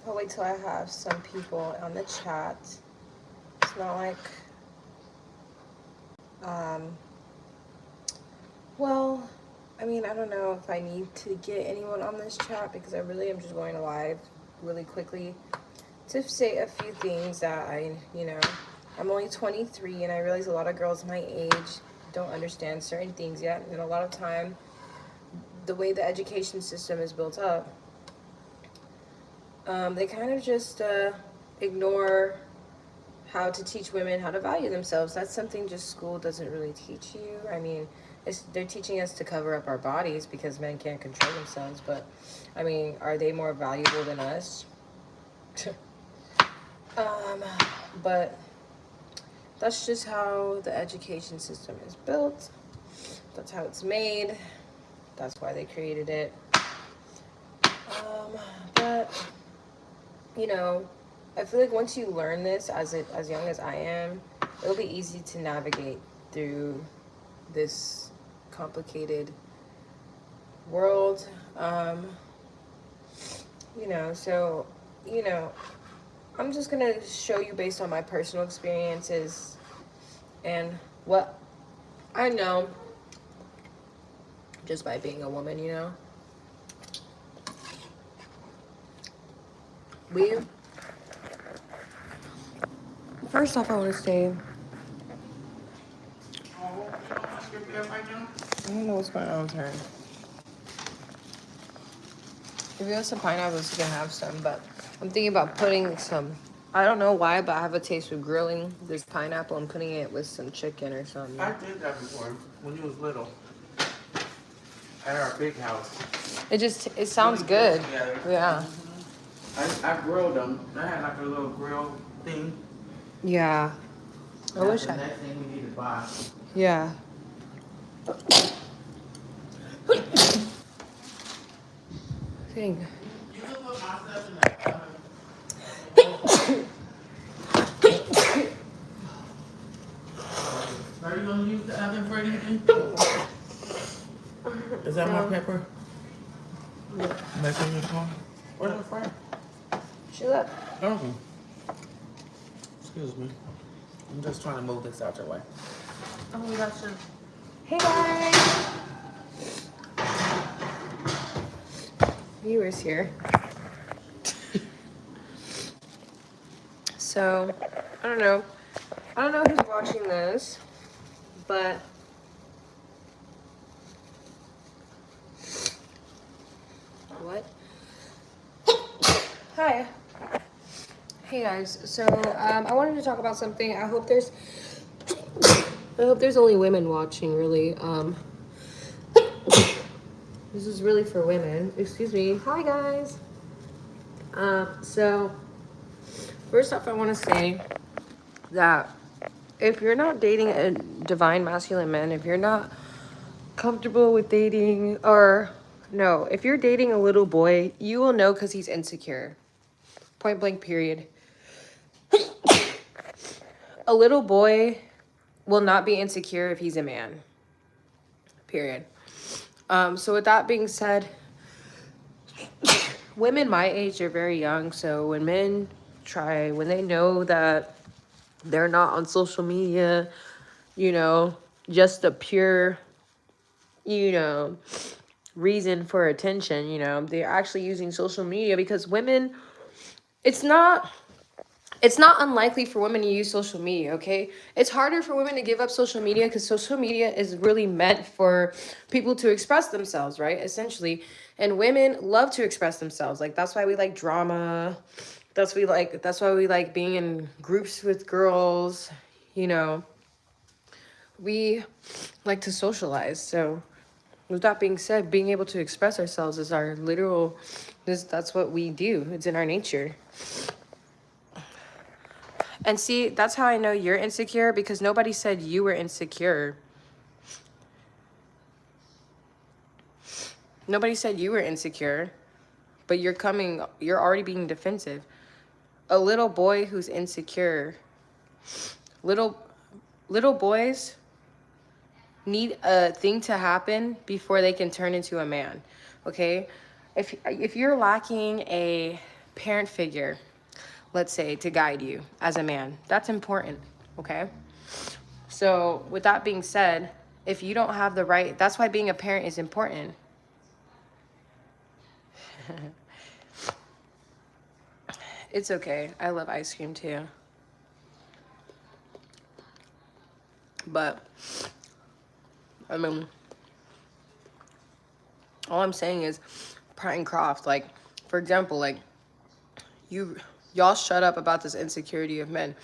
I'll wait till I have some people on the chat. It's not like, um, well, I mean, I don't know if I need to get anyone on this chat because I really am just going live really quickly to say a few things that I'm only 23 and I realize a lot of girls my age don't understand certain things yet. And a lot of time, the way the education system is built up, they kind of just ignore how to teach women how to value themselves. That's something just school doesn't really teach you. I mean, they're teaching us to cover up our bodies because men can't control themselves. But, I mean, are they more valuable than us? um, but that's just how the education system is built. That's how it's made. That's why they created it. But you know, I feel like once you learn this as young as I am, it'll be easy to navigate through this complicated world. So, you know, I'm just gonna show you based on my personal experiences and what I know just by being a woman, We First off, I want to say, I don't know what's going on with her. If you have some pineapples, you can have some, but I'm thinking about putting some, I don't know why, but I have a taste of grilling this pineapple and putting it with some chicken or something. I did that before when you was little at our big house. It sounds good. Yeah. I grilled them. I had like a little grill thing. Yeah. I wish the next thing we need to buy. Yeah. Dang. You can put my stuff in that oven. Are you gonna use the oven for anything? Is that my pepper? Yeah. That's in your car? Where's the friend? She left. Okay. Excuse me. I'm just trying to move this out your way. Oh, we got some. Hey guys. Viewers here. So, I don't know. I don't know who's watching this, but what? Hi. Hey guys. So, I wanted to talk about something. I hope there's only women watching, really. This is really for women. Excuse me. Hi guys. So first off, I want to say that if you're not dating a divine masculine man, if you're not comfortable with dating, or no, if you're dating a little boy, you will know because he's insecure. Point blank, period. A little boy will not be insecure if he's a man. Period. So with that being said, women my age are very young. So when when they know that they're not on social media, just a pure, reason for attention, they're actually using social media because women, it's not unlikely for women to use social media, okay? It's harder for women to give up social media because social media is really meant for people to express themselves, right? Essentially. And women love to express themselves. Like, that's why we like drama. That's why we like being in groups with girls, We like to socialize. So with that being said, being able to express ourselves is our literal, that's what we do. It's in our nature. And see, that's how I know you're insecure, because nobody said you were insecure. Nobody said you were insecure, but you're already being defensive. A little boy who's insecure, little boys need a thing to happen before they can turn into a man, okay? If you're lacking a parent figure, let's say, to guide you as a man. That's important, okay? So with that being said, if you don't have the right, that's why being a parent is important. It's okay. I love ice cream too. But, I mean, all I'm saying is, Pratt and Croft, like, for example, like, y'all shut up about this insecurity of men.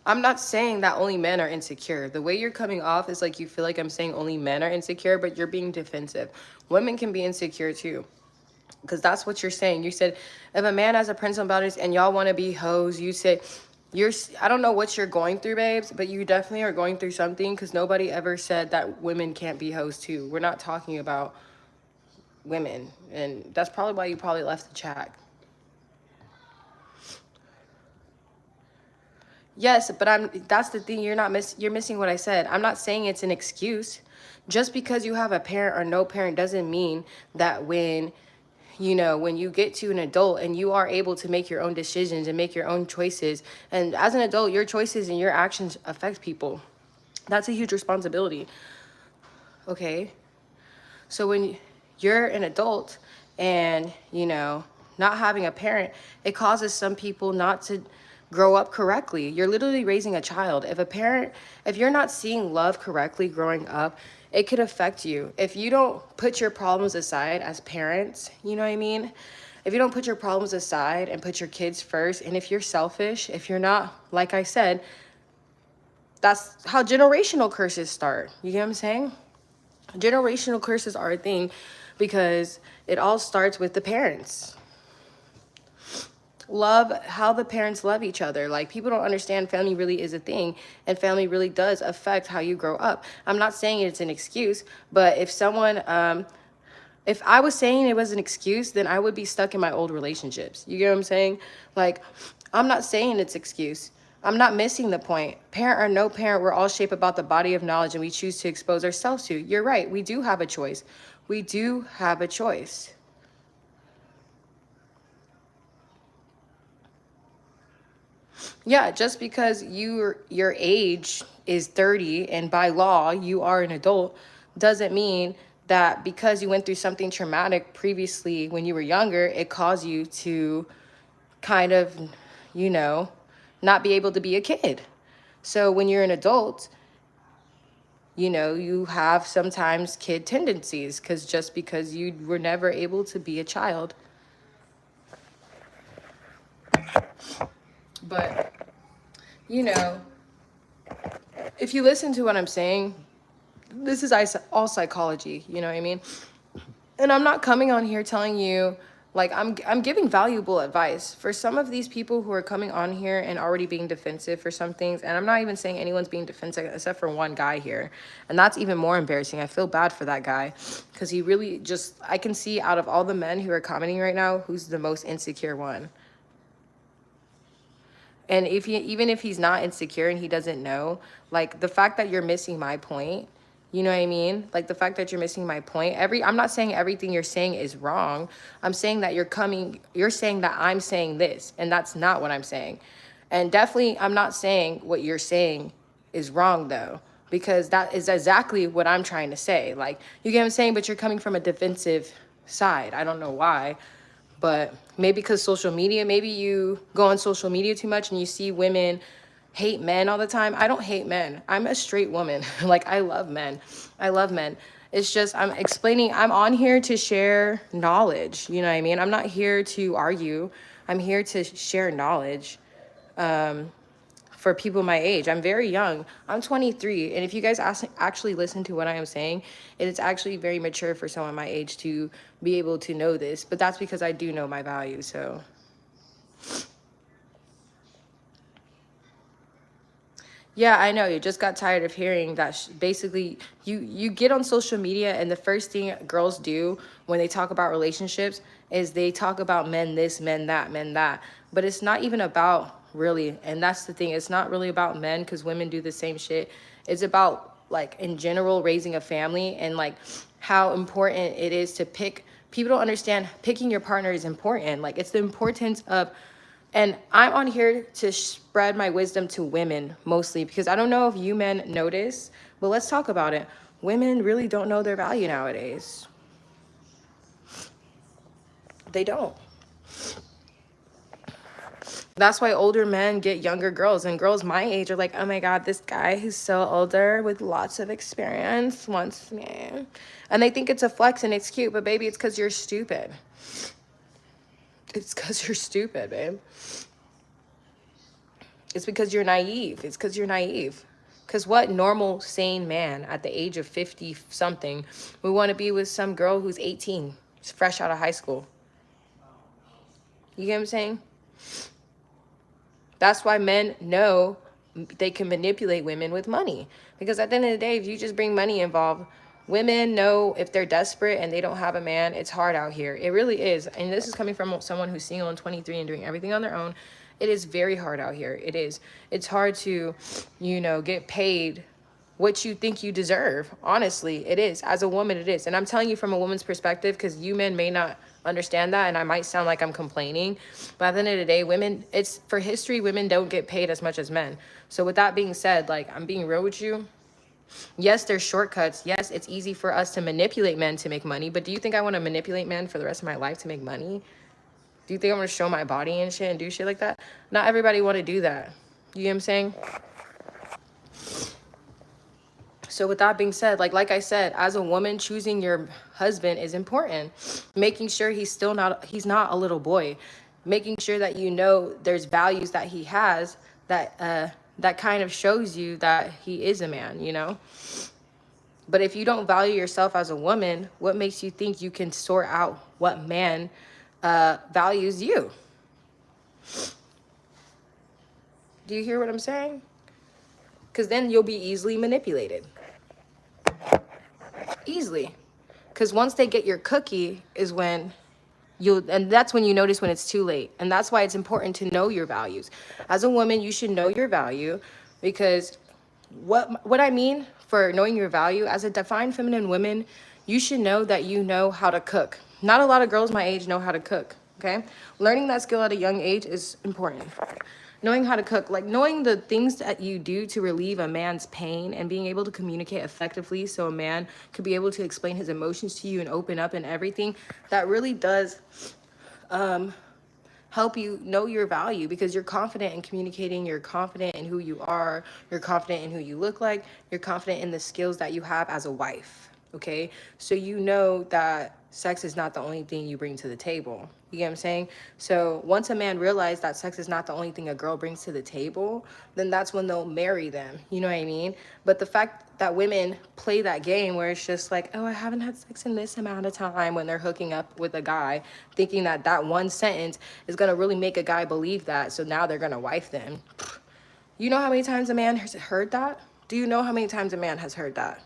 I'm not saying that only men are insecure. The way you're coming off is like you feel like I'm saying only men are insecure, but you're being defensive. Women can be insecure too. Because that's what you're saying. You said, if a man has a principle about it and y'all want to be hoes, you say, I don't know what you're going through, babes, but you definitely are going through something, because nobody ever said that women can't be hoes too. We're not talking about women. And that's probably why you probably left the chat. Yes, but that's the thing, you're missing what I said. I'm not saying it's an excuse. Just because you have a parent or no parent doesn't mean that when you get to an adult and you are able to make your own decisions and make your own choices, and as an adult, your choices and your actions affect people. That's a huge responsibility. Okay? So when you're an adult and, not having a parent, it causes some people not to grow up correctly. You're literally raising a child. If you're not seeing love correctly growing up, it could affect you. If you don't put your problems aside as parents, you know what I mean? If you don't put your problems aside and put your kids first, and if you're selfish, if you're not, like I said, that's how generational curses start. You get what I'm saying? Generational curses are a thing because it all starts with the parents. Love how the parents love each other. Like, people don't understand family really is a thing, and family really does affect how you grow up. I'm not saying it's an excuse, but if I was saying it was an excuse, then I would be stuck in my old relationships. You get what I'm saying? Like, I'm not saying it's excuse. I'm not missing the point. Parent or no parent, we're all shaped about the body of knowledge and we choose to expose ourselves to. You're right. We do have a choice. We do have a choice. Yeah, just because your age is 30 and by law you are an adult doesn't mean that because you went through something traumatic previously when you were younger, it caused you to kind of, not be able to be a kid. So when you're an adult, you have sometimes kid tendencies just because you were never able to be a child. But, if you listen to what I'm saying, this is all psychology, you know what I mean? And I'm not coming on here telling you, like, I'm giving valuable advice for some of these people who are coming on here and already being defensive for some things. And I'm not even saying anyone's being defensive except for one guy here. And that's even more embarrassing. I feel bad for that guy because he really I can see out of all the men who are commenting right now, who's the most insecure one. And even if he's not insecure and he doesn't know, like, the fact that you're missing my point, you know what I mean? Like, the fact that you're missing my point. I'm not saying everything you're saying is wrong. I'm saying that you're saying that I'm saying this, and that's not what I'm saying. And definitely, I'm not saying what you're saying is wrong, though, because that is exactly what I'm trying to say. Like, you get what I'm saying? But you're coming from a defensive side. I don't know why. But maybe because social media, maybe you go on social media too much and you see women hate men all the time. I don't hate men. I'm a straight woman. Like, I love men. I love men. It's just, I'm on here to share knowledge. You know what I mean? I'm not here to argue. I'm here to share knowledge. For people my age. I'm very young. I'm 23. And if you guys actually listen to what I am saying, it is actually very mature for someone my age to be able to know this. But that's because I do know my value. So, yeah, I know. You just got tired of hearing that basically you get on social media and the first thing girls do when they talk about relationships is they talk about men this, men that, men that. But it's not even about really, and that's the thing, it's not really about men because women do the same shit. It's about, like, in general, raising a family and, like, how important it is to pick People don't understand picking your partner is important. Like, it's the importance of, and I'm on here to spread my wisdom to women mostly, because I don't know if you men notice, but let's talk about it. Women really don't know their value nowadays. They don't. That's why older men get younger girls, and girls my age are like, oh my God, this guy who's so older with lots of experience wants me. And they think it's a flex and it's cute, but baby, it's because you're stupid. It's because you're stupid, babe. It's because you're naive. It's because you're naive. Because what normal, sane man at the age of 50 something would want to be with some girl who's 18, fresh out of high school? You get what I'm saying? That's why men know they can manipulate women with money. Because at the end of the day, if you just bring money involved, women know if they're desperate and they don't have a man, it's hard out here. It really is. And this is coming from someone who's single and 23 and doing everything on their own. It is very hard out here. It is. It's hard to, get paid what you think you deserve. Honestly, it is. As a woman, it is. And I'm telling you from a woman's perspective, because you men may not understand that, and I might sound like I'm complaining, but at the end of the day, women, it's for history, women don't get paid as much as men. So with that being said, like, I'm being real with you. Yes, there's shortcuts. Yes, it's easy for us to manipulate men to make money, but do you think I want to manipulate men for the rest of my life to make money? Do you think I want to show my body and shit and do shit like that? Not everybody want to do that. You know what I'm saying? So with that being said, like I said, as a woman, choosing your husband is important. Making sure he's not a little boy. Making sure that there's values that he has that kind of shows you that he is a man. But if you don't value yourself as a woman, what makes you think you can sort out what man values you? Do you hear what I'm saying? Because then you'll be easily manipulated. Easily. Because once they get your cookie is when and that's when you notice when it's too late. And that's why it's important to know your values. As a woman, you should know your value, because what I mean for knowing your value, as a defined feminine woman, you should know that you know how to cook. Not a lot of girls my age know how to cook, okay? Learning that skill at a young age is important. Knowing how to cook, like knowing the things that you do to relieve a man's pain and being able to communicate effectively so a man could be able to explain his emotions to you and open up and everything, that really does help you know your value, because you're confident in communicating, you're confident in who you are, you're confident in who you look like, you're confident in the skills that you have as a wife, okay? So you know that sex is not the only thing you bring to the table. You get what I'm saying? So once a man realizes that sex is not the only thing a girl brings to the table, then that's when they'll marry them. You know what I mean? But the fact that women play that game where it's just like, oh, I haven't had sex in this amount of time, when they're hooking up with a guy, thinking that that one sentence is going to really make a guy believe that. So now they're going to wife them. You know how many times a man has heard that? Do you know how many times a man has heard that?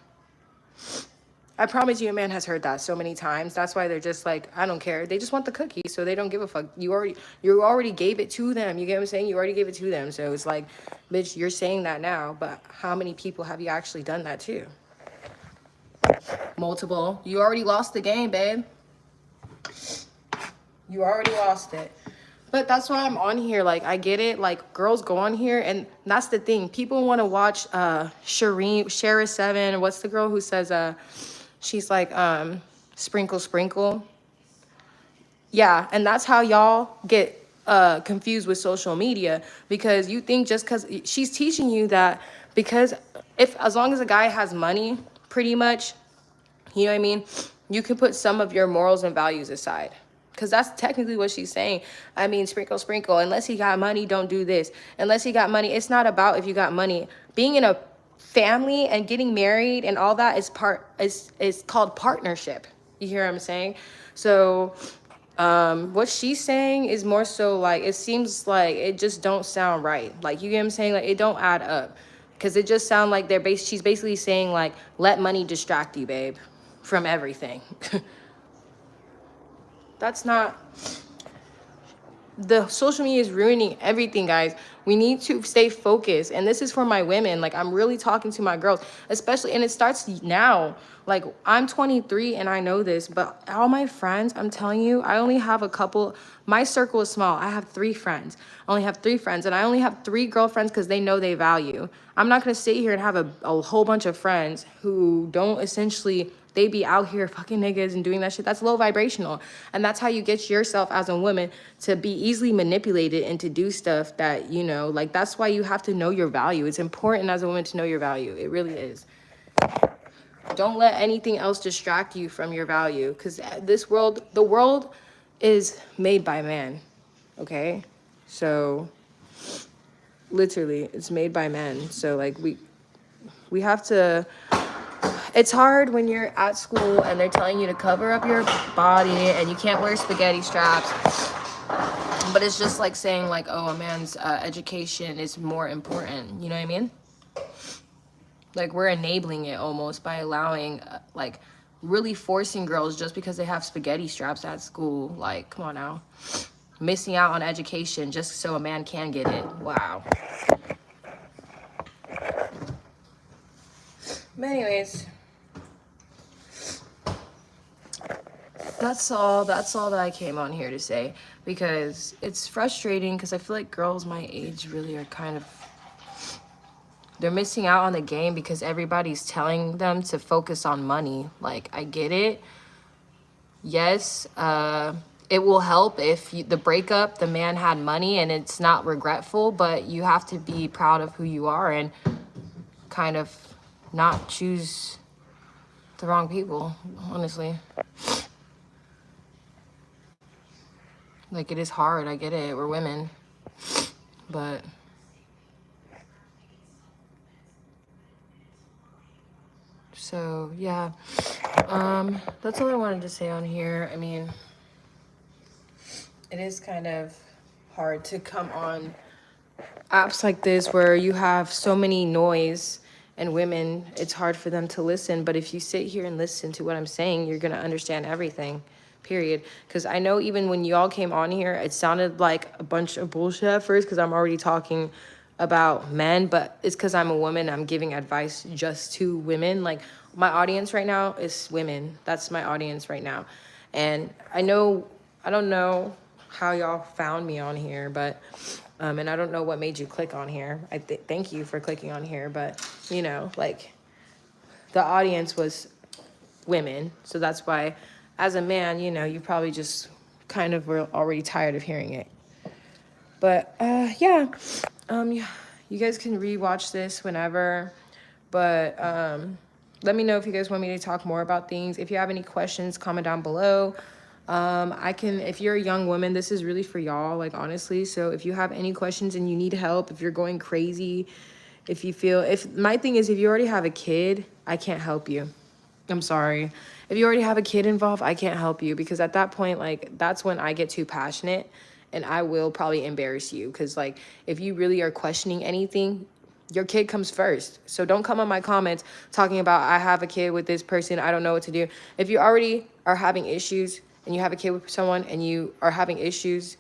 I promise you, a man has heard that so many times. That's why they're just like, I don't care. They just want the cookie, so they don't give a fuck. You already gave it to them. You get what I'm saying? You already gave it to them. So it's like, bitch, you're saying that now, but how many people have you actually done that to? Multiple. You already lost the game, babe. You already lost it. But that's why I'm on here. Like, I get it. Like, girls go on here, and that's the thing. People want to watch Shara 7. What's the girl who says she's like sprinkle sprinkle? Yeah, and that's how y'all get confused with social media, because you think just because she's teaching you that, because as long as a guy has money, pretty much, you know what I mean, you can put some of your morals and values aside. Because that's technically what she's saying. I mean, sprinkle, sprinkle. Unless he got money, don't do this. Unless he got money. It's not about if you got money. Being in a family and getting married and all that is called partnership. You hear what I'm saying? So what she's saying is more so like, it seems like it just don't sound right. Like, you get what I'm saying? Like, it don't add up. Because it just sounds like she's basically saying, like, let money distract you, babe, from everything. That's not, the social media is ruining everything, guys. We need to stay focused. And this is for my women. Like, I'm really talking to my girls, especially, and it starts now. Like, I'm 23 and I know this, but all my friends, I'm telling you, I only have a couple. My circle is small. I have 3 friends. I only have 3 friends, and I only have 3 girlfriends because they know they value. I'm not going to sit here and have a whole bunch of friends who don't essentially, they be out here fucking niggas and doing that shit. That's low vibrational. And that's how you get yourself as a woman to be easily manipulated and to do stuff that, you know, like, that's why you have to know your value. It's important as a woman to know your value. It really is. Don't let anything else distract you from your value, because this world, the world is made by man, okay? So literally, it's made by men. So like we have to, it's hard when you're at school and they're telling you to cover up your body and you can't wear spaghetti straps. But it's just like saying like, oh, a man's education is more important. You know what I mean? Like, we're enabling it almost by allowing, like, really forcing girls just because they have spaghetti straps at school. Like, come on now. Missing out on education just so a man can get it. Wow. But anyways, that's all that I came on here to say, because it's frustrating, because I feel like girls my age really are kind of, they're missing out on the game because everybody's telling them to focus on money. Like, I get it. Yes, it will help if the breakup, the man had money and it's not regretful, but you have to be proud of who you are and kind of not choose the wrong people, honestly. Like, it is hard. I get it. We're women. But so, yeah. That's all I wanted to say on here. I mean, it is kind of hard to come on apps like this where you have so many noise and women, it's hard for them to listen. But if you sit here and listen to what I'm saying, you're going to understand everything, period. Because I know even when y'all came on here, it sounded like a bunch of bullshit at first because I'm already talking about men, but it's because I'm a woman. I'm giving advice just to women. Like, my audience right now is women. That's my audience right now. And I don't know how y'all found me on here, but and I don't know what made you click on here. Thank you for clicking on here, but you know, like, the audience was women, so that's why, as a man, you know, you probably just kind of were already tired of hearing it. But yeah, you guys can rewatch this whenever, but let me know if you guys want me to talk more about things. If you have any questions, comment down below. I can, if you're a young woman, this is really for y'all, like, honestly. So if you have any questions and you need help, if you're going crazy, if you feel, if my thing is, if you already have a kid, I can't help you. I'm sorry. If you already have a kid involved, I can't help you, because at that point, like, that's when I get too passionate and I will probably embarrass you. Because, like, if you really are questioning anything, your kid comes first. So don't come on my comments talking about, I have a kid with this person, I don't know what to do. If you already are having issues and you have a kid with someone and you are having issues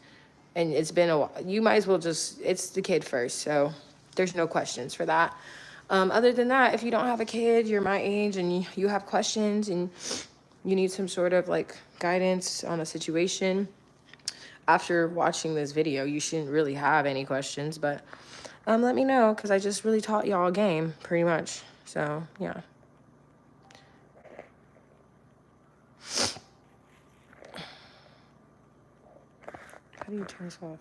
and it's been a while, you might as well just, it's the kid first. So there's no questions for that. Other than that, if you don't have a kid, you're my age and you have questions and you need some sort of like guidance on a situation, after watching this video, you shouldn't really have any questions, but let me know, because I just really taught y'all a game pretty much. So yeah. How do you turn this off?